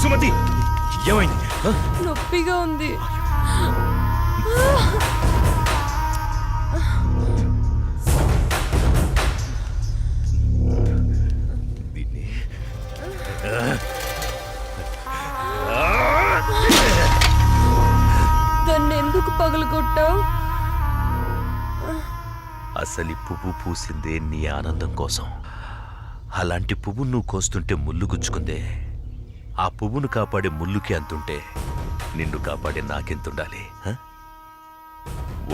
సుమతి, ఏమైంది? నొప్పిగా ఉంది. దాన్ని ఎందుకు పగలగొట్టావు? అసలు పువ్వు పూసిందే నీ ఆనందం కోసం. అలాంటి పువ్వు నువ్వు కోస్తుంటే ముళ్ళు గుచ్చుకుందే. ఆ పువ్వును కాపాడే ముళ్ళుకి అంతుంటే నిన్ను కాపాడే నాకెంతుండాలి?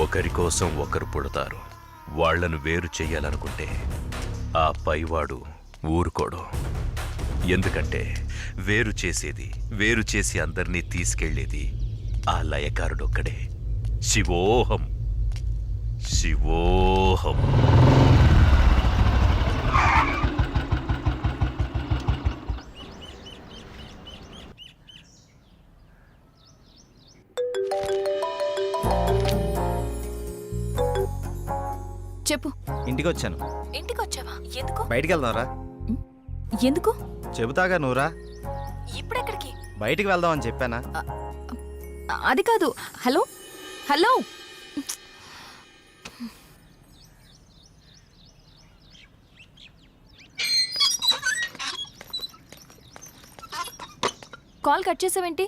ఒకరి కోసం ఒకరు పుడతారు. వాళ్లను వేరు చెయ్యాలనుకుంటే ఆ పైవాడు ఊరుకోడు. ఎందుకంటే వేరు చేసి అందర్నీ తీసుకెళ్లేది ఆ లయకారుడొక్కడే. శివోహం శివోహం. చెప్పు. ఇంటికి వచ్చాను. ఇంటికి వచ్చావా? ఎందుకు? బయటికి వెళ్దాంరా. ఎందుకు? చెబుతాగా నువ్వురా. ఇప్పుడెక్కడికి? బయటికి వెళ్దాం అని చెప్పానా? అది కాదు. హలో హలో, కాల్ కట్ చేసావేంటి?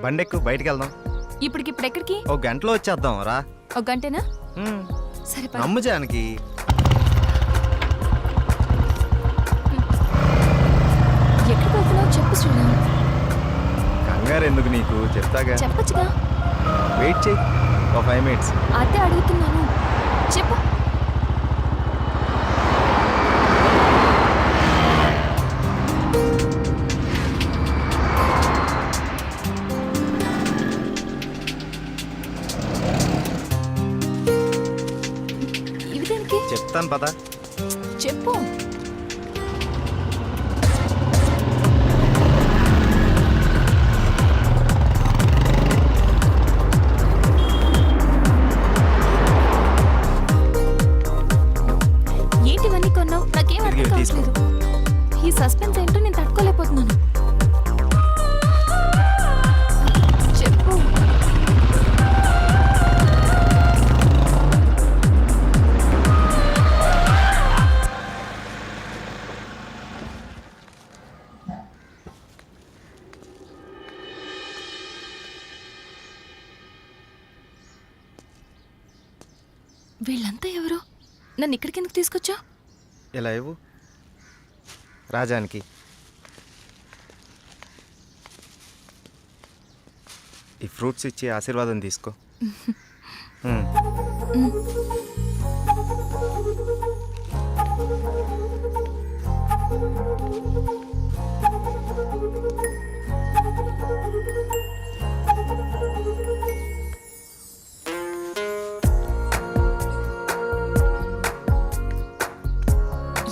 బండెక్కు, బయటికి వెళ్దాం. ఇప్పుడెక్కడికి? ఒక గంటలో వచ్చేద్దాం రా. ఒక గంటేనా? సరే పద. నమ్ము జానకి. ఎక్కడికి వెళ్తున్నావు చెప్పు శ్రీరామ్. కంగారు ఎందుకు నీకు, చెప్తాగా. చెప్పచ్చుగా. వెయిట్ చేయి, ఒక 5 minutes. అదే అడుగుతున్నాను, చెప్పు. ఇవి దేనికి? చెప్తాను పద. చెప్పు. ఏంటివన్నీ కొన్నావు? నాకేం అర్థం కావట్లేదు. ఈ సస్పెన్స్ ఏంటో నేను తట్టుకోలేకపోతున్నాను. చెప్పు. వీళ్ళంతా ఎవరు? నన్ను ఇక్కడికి ఎందుకు తీసుకొచ్చా? ఇలా ఇవ్వు రాజానికి. ఈ ఫ్రూట్స్ ఇచ్చి ఆశీర్వాదం తీసుకో.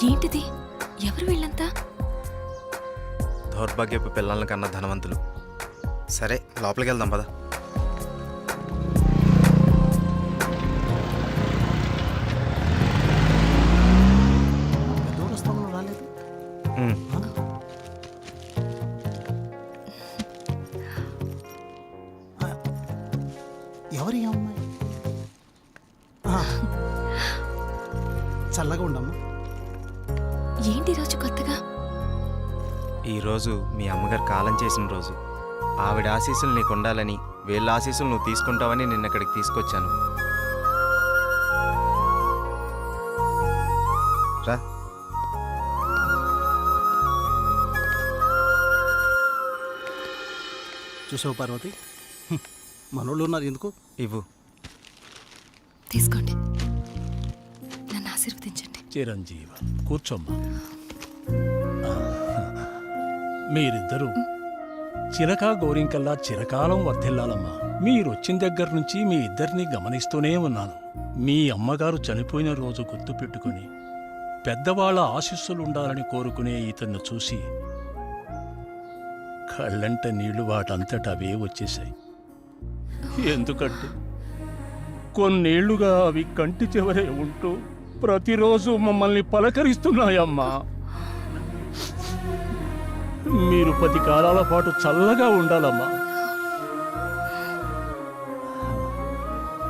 ఏంటిది? ఎవరు వీళ్ళంతా? దౌర్భాగ్యపు పిల్లల కన్నా ధనవంతులు. సరే లోపలికి వెళ్దాం పద. ఎవరి అమ్మాయి? చల్లగా ఉండమ్మా. ఏంటి రోజు కొత్తగా? ఈరోజు మీ అమ్మగారు కాలం చేసిన రోజు. ఆవిడ ఆశీస్సులు నీకు ఉండాలని, వీళ్ళ ఆశీస్సులు నువ్వు తీసుకుంటావని నిన్న ఇక్కడికి తీసుకొచ్చాను. రా. చూసావు పార్వతి, మనోళ్ళు ఉన్నారు ఎందుకు? ఇవ్వు. తీసుకోండి, నన్ను ఆశీర్వదించండి. చిరంజీవ, కూర్చోమ్మా. మీరిద్దరూ చిలకా గోరింకల్లా చిరకాలం వర్ధిల్లాలమ్మా. మీరొచ్చిన దగ్గర నుంచి మీ ఇద్దరిని గమనిస్తూనే ఉన్నాను. మీ అమ్మగారు చనిపోయిన రోజు గుర్తు పెట్టుకుని పెద్దవాళ్ల ఆశీస్సులుండాలని కోరుకునే ఇతన్ని చూసి కళ్ళంట నీళ్లు వాటంతట అవే వచ్చేశాయి. ఎందుకంటే కొన్నేళ్లుగా అవి కంటి చివరే ఉంటూ ప్రతిరోజు మమ్మల్ని పలకరిస్తున్నాయమ్మా. మీరు 10 కాలాల పాటు చల్లగా ఉండాలమ్మా.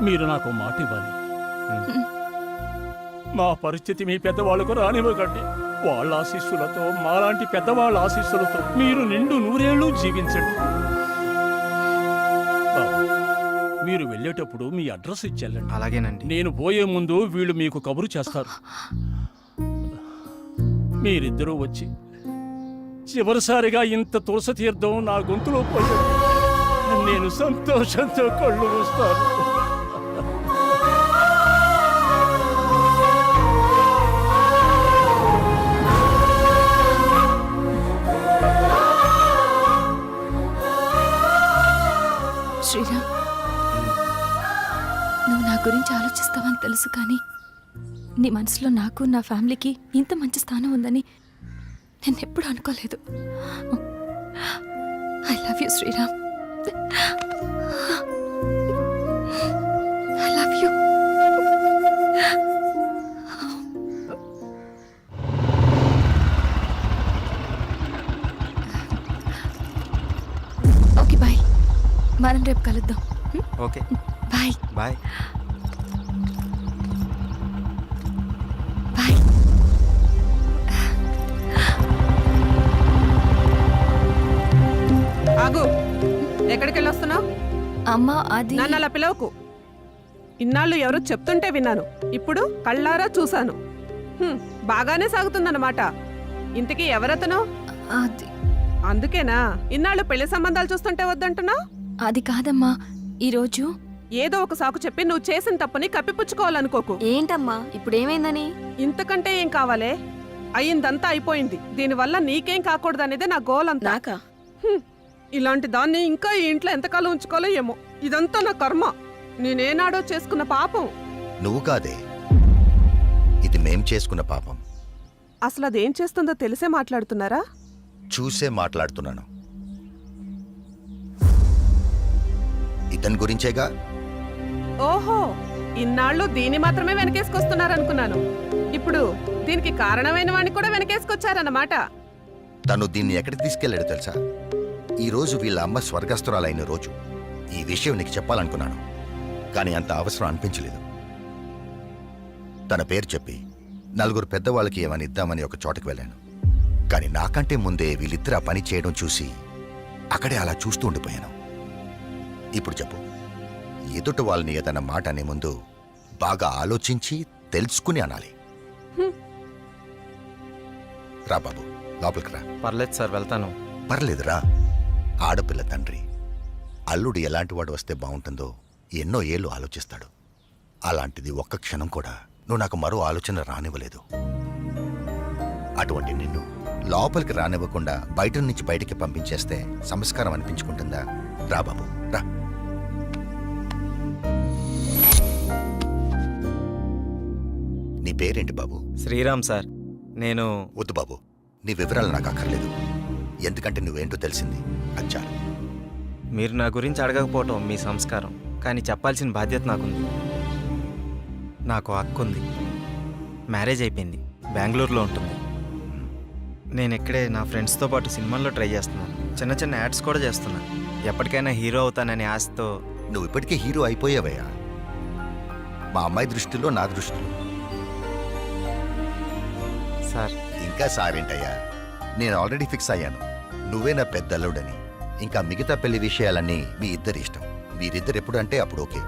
మీరు నాకు మాట ఇవ్వాలి. మా పరిస్థితి మీ పెద్దవాళ్ళకు రానివ్వకండి. వాళ్ళ ఆశీస్సులతో, మాలాంటి పెద్దవాళ్ళ ఆశీస్సులతో మీరు నిండు 100 ఏళ్ళు జీవించండి. బాబు, మీరు వెళ్ళేటప్పుడు మీ అడ్రస్ ఇచ్చెళ్ళండి. అలాగేనండి. నేను పోయే ముందు వీళ్ళు మీకు కబురు చేస్తారు. మీరిద్దరూ వచ్చి చివరిసారిగా ఇంత తులసి తీర్థం నా గొంతులో పోయాడు. నేను సంతోషంతో కళ్ళు మూస్తాను. శ్రీరామ్, నువ్వు నా గురించి ఆలోచిస్తావని తెలుసు, కానీ నీ మనసులో నాకు, నా ఫ్యామిలీకి ఇంత మంచి స్థానం ఉందని నేను ఎప్పుడు అనుకోలేదు. I love you Sriram. I love you. Okay bye, మనం రేపు కలుద్దాం. Okay, bye bye. బాయ్. ఆగు, ఎక్కడికి వెళ్ళొస్తున్నావు? అమ్మా, అది నన్ను అలా పిలవకు. ఇన్నాళ్ళు ఎవరో చెప్తుంటే విన్నాను, ఇప్పుడు కళ్ళారా చూశాను. బాగానే సాగుతుందన్నమాట. ఇంతకీ ఎవరతను? అది అందుకేనా ఇన్నాళ్ళు పెళ్లి సంబంధాలు చూస్తుంటే వద్దంటున్నా? అది కాదమ్మా, ఈరోజు ఏదో ఒక సాకు చెప్పి నువ్వు చేసిన తప్పుని కప్పిపుచ్చుకోవాలనుకోకు. ఏంటమ్మా ఇప్పుడు ఏమైందని? ఇంతకంటే ఏం కావాలే? అయ్యిందంతా అయిపోయింది. దీనివల్ల నీకేం కాకూడదనేదే నా గోల్ అంతా. నాకా? ఇలాంటి దాన్ని ఇంకా ఈ ఇంట్లో ఎంతకాలం ఉంచుకోవాలో ఏమో. ఇదంతా నా కర్మ. నేనేనాడో చేసుకున్న పాపం. నువ్వు కాదే, ఇది మేం చేసుకున్న పాపం. అసలు అదేం చేస్తుందో తెలిసే మాట్లాడుతున్నారా? చూసే మాట్లాడుతున్నాను. ఇతని గురించేగా. ఓహో, ఇన్నాళ్ళు దీన్ని మాత్రమే వెనకేసుకొస్తున్నారనుకున్నాను. ఇప్పుడు దీనికి కారణమైన వాడిని కూడా వెనకేసుకొచ్చారన్నమాట. తను దీన్ని ఎక్కడికి తీసుకెళ్లాడో తెలుసా? ఈ రోజు వీళ్ళ అమ్మ స్వర్గస్థురాలైన రోజు. ఈ విషయం నీకు చెప్పాలనుకున్నాను, కానీ అంత అవసరం అనిపించలేదు. తన పేరు చెప్పి 4 పెద్దవాళ్ళకి ఏమని ఇద్దామని ఒక చోటకి వెళ్ళాను. కానీ నాకంటే ముందే వీళ్ళిద్దరు ఆ పని చేయడం చూసి అక్కడే అలా చూస్తూ ఉండిపోయాను. ఇప్పుడు చెప్పు, ఎదుట వాళ్ళని ఏదన్నా మాట అనే ముందు బాగా ఆలోచించి తెలుసుకుని అనాలి. రా బాబు, లోపలికి రా. పర్లేదు సార్, వెళ్తాను. పర్లేదురా. ఆడపిల్ల తండ్రి అల్లుడు ఎలాంటివాడు వస్తే బాగుంటుందో ఎన్నో ఏళ్ళు ఆలోచిస్తాడు. అలాంటిది ఒక్క క్షణం కూడా నువ్వు నాకు మరో ఆలోచన రానివ్వలేదు. అటువంటి నిన్ను లోపలికి రానివ్వకుండా బయట నుంచి బయటికి పంపించేస్తే సంస్కారం అనిపించుకుంటుందా? రా బాబు, రా. నీ పేరేంటి బాబు? శ్రీరామ్ సార్. నేను వద్దు బాబు, నీ వివరాలు నాకు అక్కర్లేదు. ఎందుకంటే నువ్వేంటో తెలిసింది, అది చాలు. మీరు నా గురించి అడగకపోవటం మీ సంస్కారం, కానీ చెప్పాల్సిన బాధ్యత నాకుంది. నాకు అక్క ఉంది, మ్యారేజ్ అయిపోయింది, బెంగళూరులో ఉంటుంది. నేను ఇక్కడే నా ఫ్రెండ్స్తో పాటు సినిమాల్లో ట్రై చేస్తున్నాను. చిన్న చిన్న యాడ్స్ కూడా చేస్తున్నాను. ఎప్పటికైనా హీరో అవుతాననే ఆశతో. నువ్వు ఇప్పటికే హీరో అయిపోయావయ్యా. మా అమ్మాయి దృష్టిలో, నా దృష్టిలో. సార్, ఇంకా సారేంటయ్యా, నేను ఆల్రెడీ ఫిక్స్ అయ్యాను. నువ్వే నా పెద్ద అల్లుడని. ఇంకా మిగతా పెళ్లి విషయాలన్నీ మీ ఇద్దరి ఇష్టం. మీరిద్దరు ఎప్పుడు అంటే అప్పుడు ఓకే.